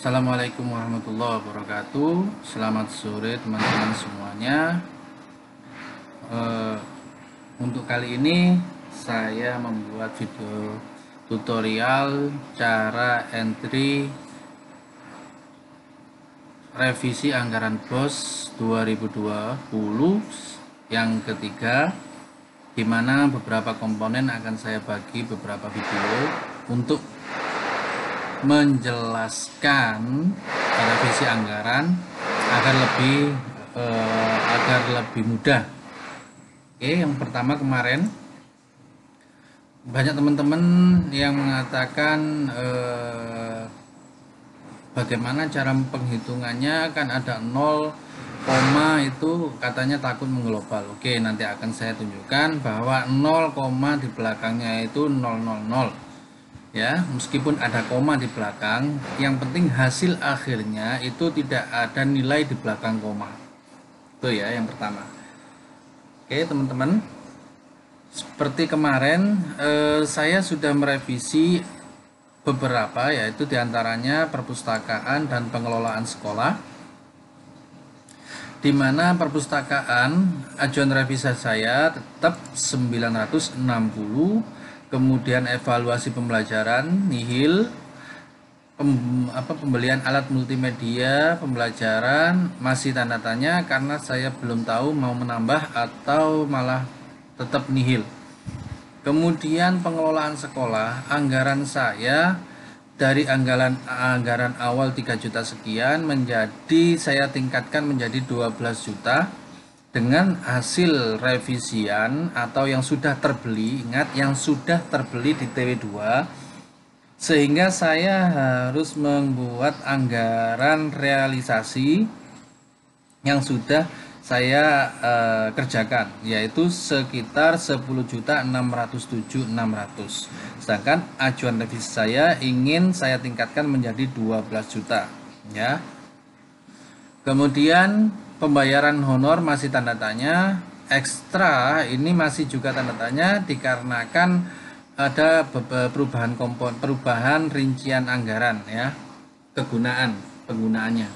Assalamualaikum warahmatullahi wabarakatuh. Selamat sore teman-teman semuanya. Eh, untuk kali ini saya membuat video tutorial cara entry revisi anggaran BOS 2020 yang ketiga, di mana beberapa komponen akan saya bagi beberapa video untuk menjelaskan revisi anggaran agar lebih mudah. Oke, yang pertama kemarin banyak teman-teman yang mengatakan bagaimana cara penghitungannya, kan ada 0, itu katanya takut mengglobal. Oke, nanti akan saya tunjukkan bahwa 0, di belakangnya itu 000 ya, meskipun ada koma di belakang, yang penting hasil akhirnya itu tidak ada nilai di belakang koma. Itu ya yang pertama. Oke teman-teman, seperti kemarin saya sudah merevisi beberapa, yaitu diantaranya perpustakaan dan pengelolaan sekolah, di mana perpustakaan ajuan revisi saya tetap 960, kemudian evaluasi pembelajaran nihil, pembelian alat multimedia pembelajaran masih tanda tanya karena saya belum tahu mau menambah atau malah tetap nihil. Kemudian pengelolaan sekolah, anggaran saya dari anggaran awal 3 juta sekian saya tingkatkan menjadi 12 juta dengan hasil revisian atau yang sudah terbeli. Ingat, yang sudah terbeli di TW2, sehingga saya harus membuat anggaran realisasi yang sudah saya kerjakan, yaitu sekitar 10.607.600. Sedangkan ajuan revisi saya ingin saya tingkatkan menjadi 12 juta ya. Kemudian pembayaran honor masih tanda tanya, ekstra ini masih juga tanda tanya dikarenakan ada perubahan rincian anggaran ya, penggunaannya.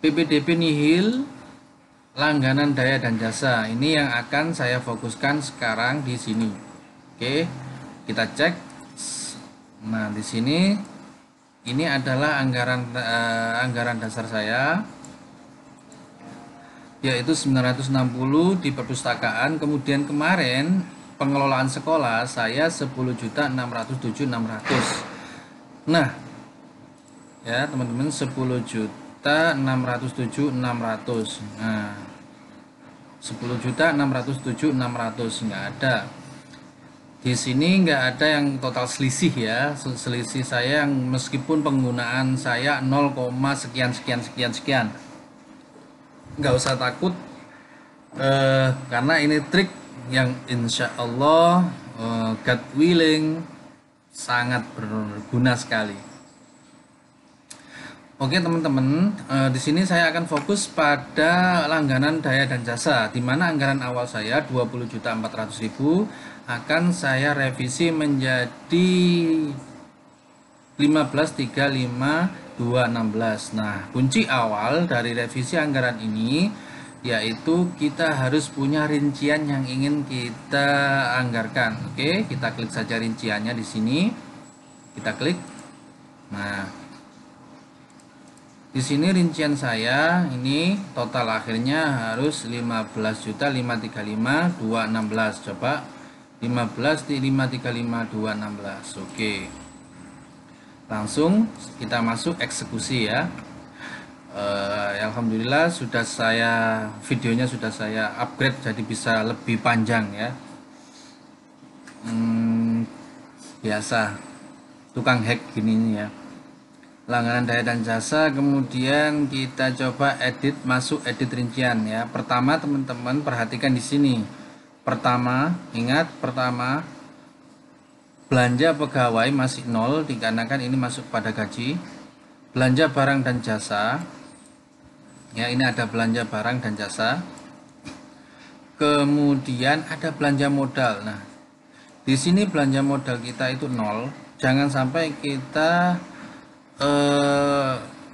PPDB nihil, langganan daya dan jasa, ini yang akan saya fokuskan sekarang di sini. Oke, kita cek. Nah, di sini ini adalah anggaran dasar saya, yaitu 960 di perpustakaan. Kemudian kemarin pengelolaan sekolah saya 10.607.600. Nah, ya teman-teman, 10.607.600. Nah, 10.607.600 nggak ada. Di sini nggak ada yang total selisih ya. Selisih saya yang meskipun penggunaan saya 0, sekian. Nggak usah takut, karena ini trik yang insya Allah God willing sangat berguna sekali. Oke teman-teman, di sini saya akan fokus pada langganan daya dan jasa, di mana anggaran awal saya 20.400.000 akan saya revisi menjadi 15.35.216. Nah, kunci awal dari revisi anggaran ini yaitu kita harus punya rincian yang ingin kita anggarkan. Oke, kita klik saja rinciannya di sini. Kita klik. Nah, di sini rincian saya ini total akhirnya harus 15.535.216. Coba 15.535.216. Oke. Langsung kita masuk eksekusi ya. Alhamdulillah videonya sudah saya upgrade jadi bisa lebih panjang ya. Biasa tukang hack gini ya. Langganan daya dan jasa, kemudian kita coba masuk edit rincian ya. Pertama teman-teman perhatikan di sini. Ingat belanja pegawai masih 0 dikarenakan ini masuk pada gaji. Belanja barang dan jasa ya, ini ada belanja barang dan jasa. Kemudian ada belanja modal. Nah, di sini belanja modal kita itu 0. Jangan sampai kita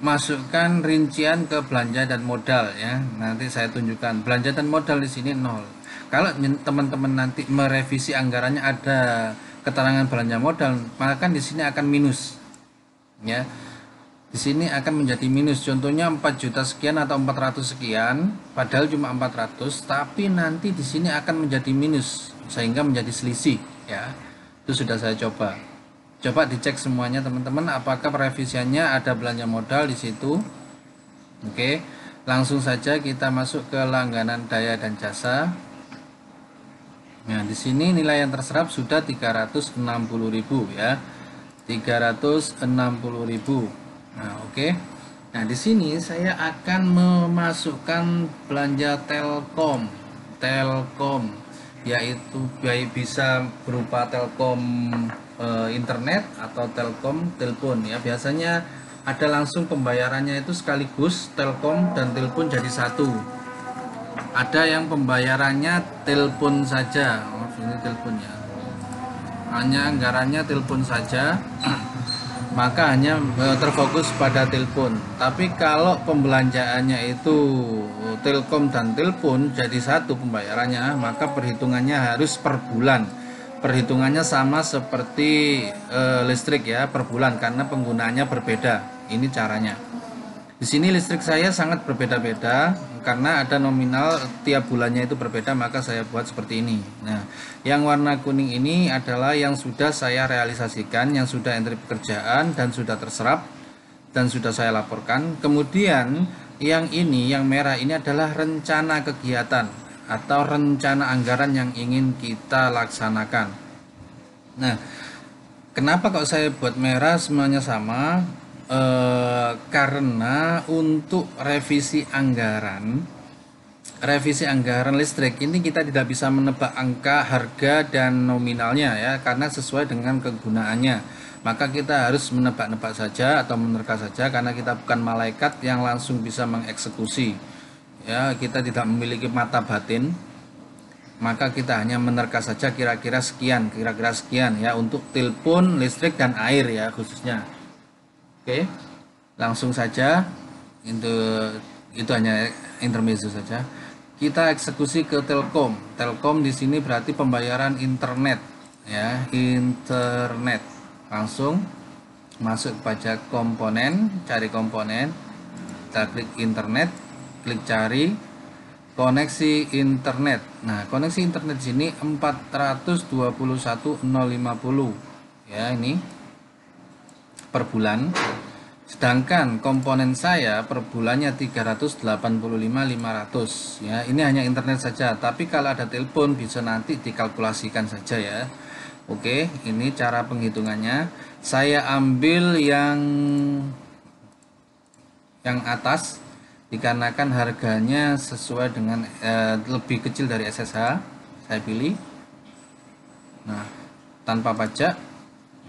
masukkan rincian ke belanja dan modal ya. Nanti saya tunjukkan belanja dan modal di sini 0. Kalau teman-teman nanti merevisi anggarannya ada keterangan belanja modal, maka kan di sini akan minus. Ya. Di sini akan menjadi minus. Contohnya 4 juta sekian atau 400 sekian, padahal cuma 400, tapi nanti di sini akan menjadi minus sehingga menjadi selisih ya. Itu sudah saya coba. Coba dicek semuanya teman-teman, apakah revisiannya ada belanja modal di situ. Oke, langsung saja kita masuk ke langganan daya dan jasa. Nah, di sini nilai yang terserap sudah 360.000 ya. 360.000. Nah, oke. Nah, di sini saya akan memasukkan belanja Telkom. Telkom yaitu baik bisa berupa Telkom internet atau Telkom telepon ya. Biasanya ada langsung pembayarannya itu sekaligus Telkom dan telepon jadi satu. Ada yang pembayarannya telepon saja. Oh, ini telepon ya. Hanya anggarannya telepon saja. Maka hanya terfokus pada telepon. Tapi kalau pembelanjaannya itu Telkom dan telepon jadi satu pembayarannya, maka perhitungannya harus per bulan. Perhitungannya sama seperti listrik ya, per bulan karena penggunaannya berbeda. Ini caranya. Di sini listrik saya sangat berbeda-beda karena ada nominal tiap bulannya itu berbeda, maka saya buat seperti ini. Nah, yang warna kuning ini adalah yang sudah saya realisasikan, yang sudah entry pekerjaan dan sudah terserap dan sudah saya laporkan. Kemudian yang ini, yang merah ini adalah rencana kegiatan atau rencana anggaran yang ingin kita laksanakan. Nah, kenapa kok saya buat merah semuanya sama? Karena untuk revisi anggaran listrik ini kita tidak bisa menebak angka, harga dan nominalnya ya, karena sesuai dengan kegunaannya. Maka kita harus menebak-nebak saja atau menerka saja karena kita bukan malaikat yang langsung bisa mengeksekusi. Ya, kita tidak memiliki mata batin. Maka kita hanya menerka saja kira-kira sekian ya untuk telepon, listrik dan air ya khususnya. Oke, langsung saja itu hanya intermezzo saja. Kita eksekusi ke Telkom. Telkom di sini berarti pembayaran internet ya, internet. Langsung masuk pajak komponen, cari komponen, kita klik internet, klik cari koneksi internet. Nah, koneksi internet di sini 421.050 ya, ini per bulan. Sedangkan komponen saya per bulannya 385.500 ya. Ini hanya internet saja, tapi kalau ada telepon bisa nanti dikalkulasikan saja ya. Oke, ini cara penghitungannya. Saya ambil yang atas dikarenakan harganya sesuai dengan lebih kecil dari SSH. Saya pilih. Nah, tanpa pajak.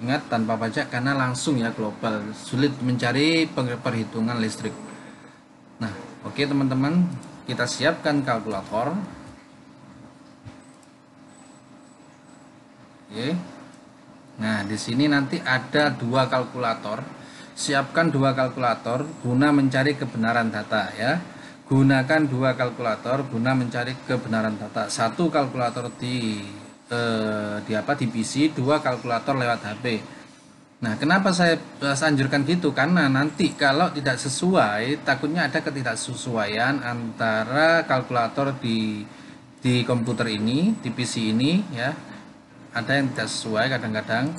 Ingat, tanpa pajak karena langsung ya, global, sulit mencari perhitungan listrik. Nah, oke teman-teman, kita siapkan kalkulator. Oke. Nah, di sini nanti ada 2 kalkulator. Siapkan 2 kalkulator guna mencari kebenaran data ya. Gunakan 2 kalkulator guna mencari kebenaran data. 1 kalkulator di PC, 2 kalkulator lewat HP. Nah, kenapa saya anjurkan gitu? Karena nanti kalau tidak sesuai, takutnya ada ketidaksesuaian antara kalkulator di komputer ini, di PC ini ya. Ada yang tidak sesuai kadang-kadang.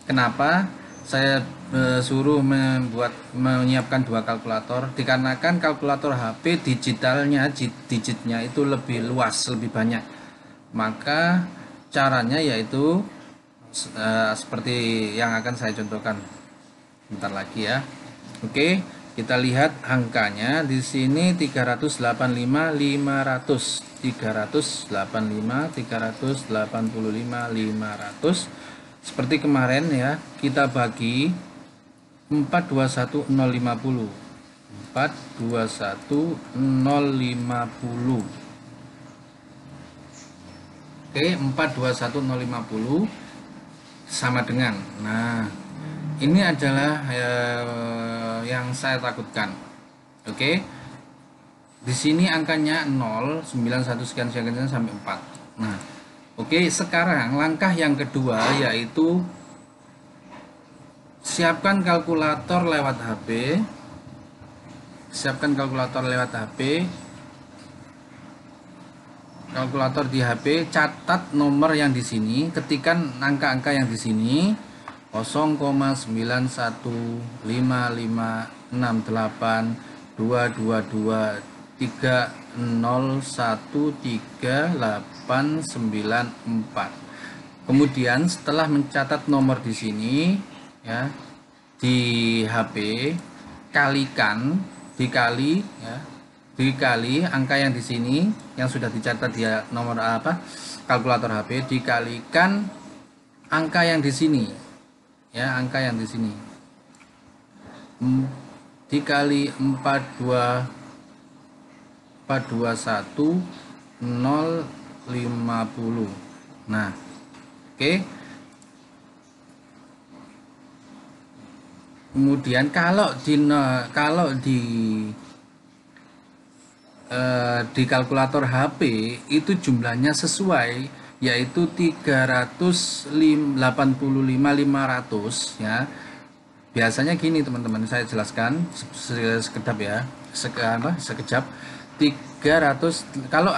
Kenapa saya suruh menyiapkan 2 kalkulator? Dikarenakan kalkulator HP digitnya itu lebih luas, lebih banyak. Maka caranya yaitu seperti yang akan saya contohkan bentar lagi ya. Oke, kita lihat angkanya di sini 385.500, 385 seperti kemarin ya. Kita bagi 421.050, 421.050. Oke, 421.050 sama dengan. Nah, ini adalah yang saya takutkan. Oke. Di sini angkanya 0, 91 sekian sekian sampai 4. Nah, oke, sekarang langkah yang kedua yaitu siapkan kalkulator lewat HP. Siapkan kalkulator lewat HP. Kalkulator di HP, catat nomor yang di sini, ketikkan angka-angka yang di sini 0,9152223013894. Kemudian setelah mencatat nomor di sini ya di HP, kalikan, dikali ya, dikali angka yang di sini yang sudah dicatat di nomor kalkulator HP dikalikan angka yang di sini ya, angka yang di sini dikali 421,050. Nah, oke. Kemudian kalau di kalkulator HP itu jumlahnya sesuai, yaitu 385.500 ya. Biasanya gini teman-teman, saya jelaskan sekedap ya, sekejap. 300 kalau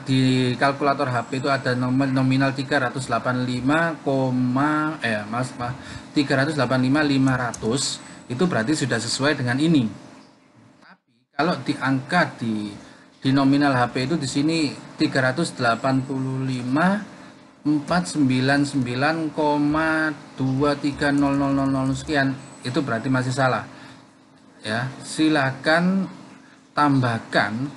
di kalkulator HP itu ada nominal 385.500 itu berarti sudah sesuai dengan ini. Tapi kalau di angka di nominal HP itu di sini 385.499,230000 sekian, itu berarti masih salah ya. Silahkan tambahkan,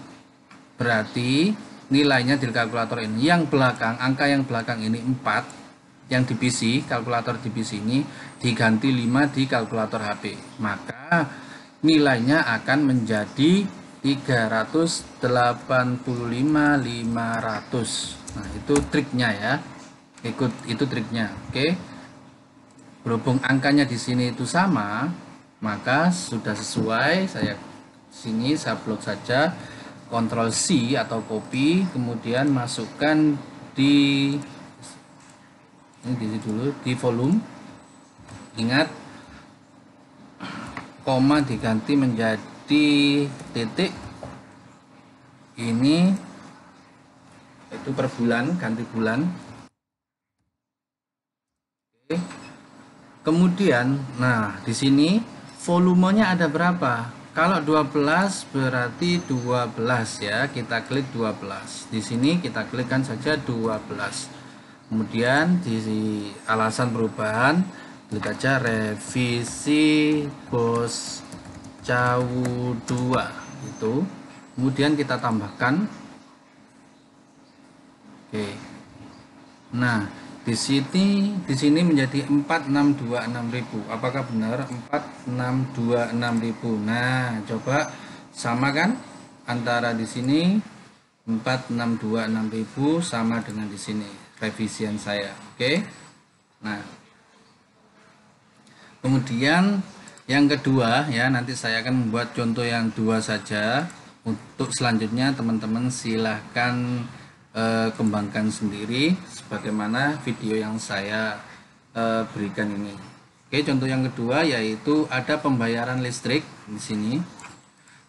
berarti nilainya di kalkulator ini yang belakang, angka yang belakang ini 4 yang di PC, kalkulator di PC ini diganti 5 di kalkulator HP, maka nilainya akan menjadi 385.500. Nah, itu triknya ya. Itu triknya. Oke. Berhubung angkanya di sini itu sama, maka sudah sesuai. Saya blok saja, Ctrl C atau copy, kemudian masukkan di sini dulu, di volume. Ingat, koma diganti menjadi titik. Ini itu per bulan, ganti bulan. Oke. Kemudian, nah di sini volumenya ada berapa? Kalau 12 berarti 12 ya, kita klik 12. Di sini kita klikkan saja 12. Kemudian di alasan perubahan klik aja revisi bos cawu 2 itu. Kemudian kita tambahkan. Oke. Nah, di sini menjadi 4.626.000. Apakah benar 4.626.000? Nah, coba samakan antara di sini 4.626.000 sama dengan di sini revisian saya. Oke. Nah, kemudian yang kedua ya, nanti saya akan membuat contoh yang 2 saja. Untuk selanjutnya teman-teman silahkan kembangkan sendiri sebagaimana video yang saya berikan ini. Oke, contoh yang kedua yaitu ada pembayaran listrik di sini.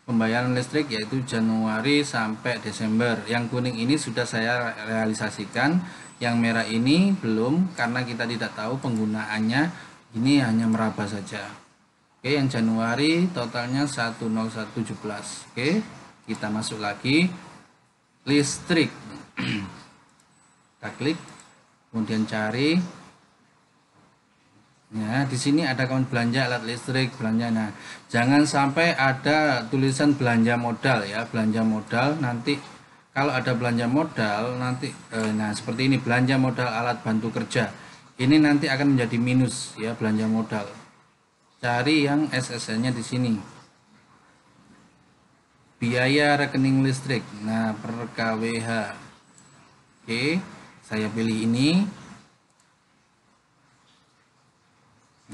Pembayaran listrik yaitu Januari sampai Desember. Yang kuning ini sudah saya realisasikan, yang merah ini belum karena kita tidak tahu penggunaannya. Ini hanya meraba saja. Oke, yang Januari totalnya 10117. Oke, kita masuk lagi listrik. Kita klik, kemudian cari. Ya, di sini ada akun belanja alat listrik, belanja. Nah, jangan sampai ada tulisan belanja modal ya, belanja modal. Nanti kalau ada belanja modal nanti nah seperti ini, belanja modal alat bantu kerja. Ini nanti akan menjadi minus ya, belanja modal. Cari yang SSN-nya di sini. Biaya rekening listrik. Nah, per KWH. Oke, saya pilih ini.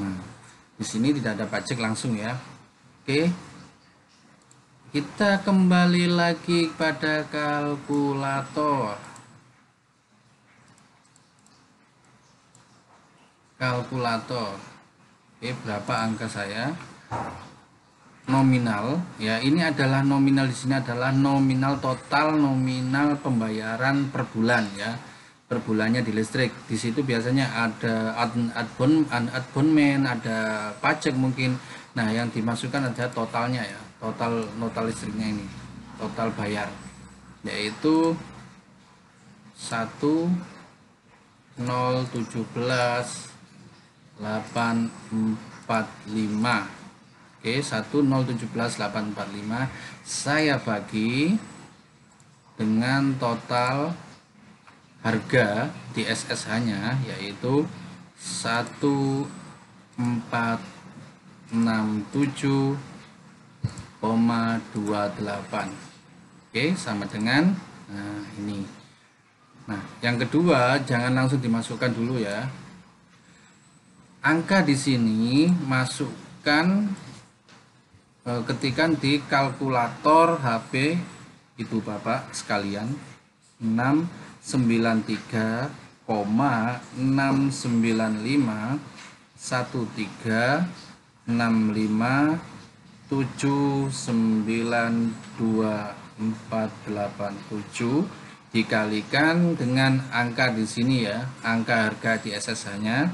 Nah, di sini tidak ada pajak langsung ya. Oke, kita kembali lagi pada kalkulator. Oke, berapa angka saya? Nominal ya, ini adalah nominal, di sini adalah nominal total, nominal pembayaran per bulan ya, per bulannya di listrik. Di situ biasanya ada abonmen, ada pajak mungkin. Nah, yang dimasukkan ada totalnya ya, total listriknya ini, total bayar, yaitu 1017845. Oke, 1017845 saya bagi dengan total harga di SSH-nya yaitu 1467,28. Oke, sama dengan ini. Nah, yang kedua jangan langsung dimasukkan dulu ya. Angka di sini masukkan ketikan di kalkulator HP Ibu Bapak sekalian, 693,695,136,487 dikalikan dengan angka di sini ya, angka harga di SSH-nya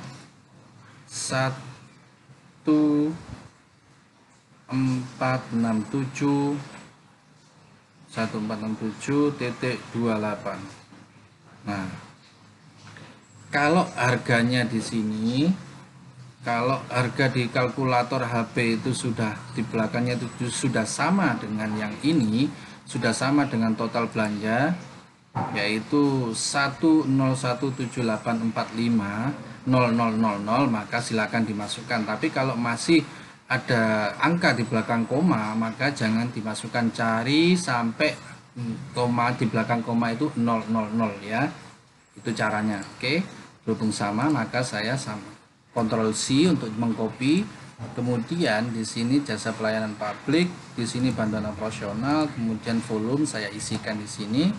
1467,28. Nah, kalau harganya di sini, kalau harga di kalkulator HP itu sudah di belakangnya itu sudah sama dengan yang ini, sudah sama dengan total belanja, yaitu 1017845,0000, maka silakan dimasukkan. Tapi kalau masih ada angka di belakang koma, maka jangan dimasukkan, cari sampai koma, di belakang koma itu 000 ya. Itu caranya. Oke, berhubung sama maka saya sama Ctrl C untuk mengcopy. Kemudian di sini jasa pelayanan publik, di sini bantuan operasional, kemudian volume saya isikan di sini.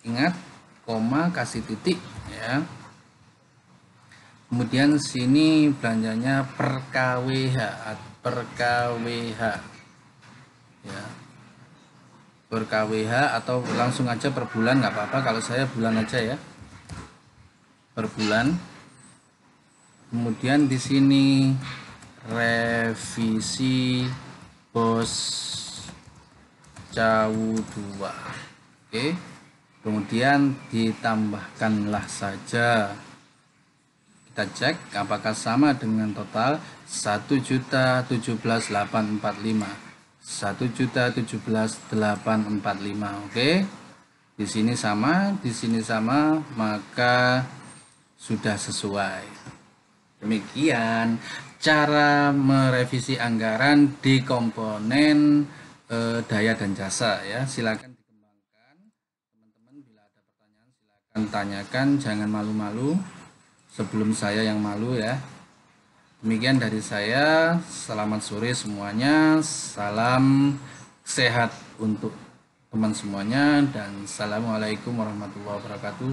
Ingat, koma kasih titik ya. Kemudian sini belanjanya per kWh ya, per kWh atau langsung aja per bulan nggak apa-apa, kalau saya bulan aja ya, per bulan. Kemudian di sini revisi bos Cawu 2. Oke, kemudian ditambahkanlah saja, kita cek apakah sama dengan total 1.017.845, 1.017.845. Oke, di sini sama, di sini sama, maka sudah sesuai. Demikian cara merevisi anggaran di komponen daya dan jasa ya. Silakan dikembangkan teman-teman, bila ada pertanyaan silakan tanyakan, jangan malu-malu. Sebelum saya yang malu ya. Demikian dari saya, selamat sore semuanya, salam sehat untuk teman semuanya, dan assalamualaikum warahmatullahi wabarakatuh.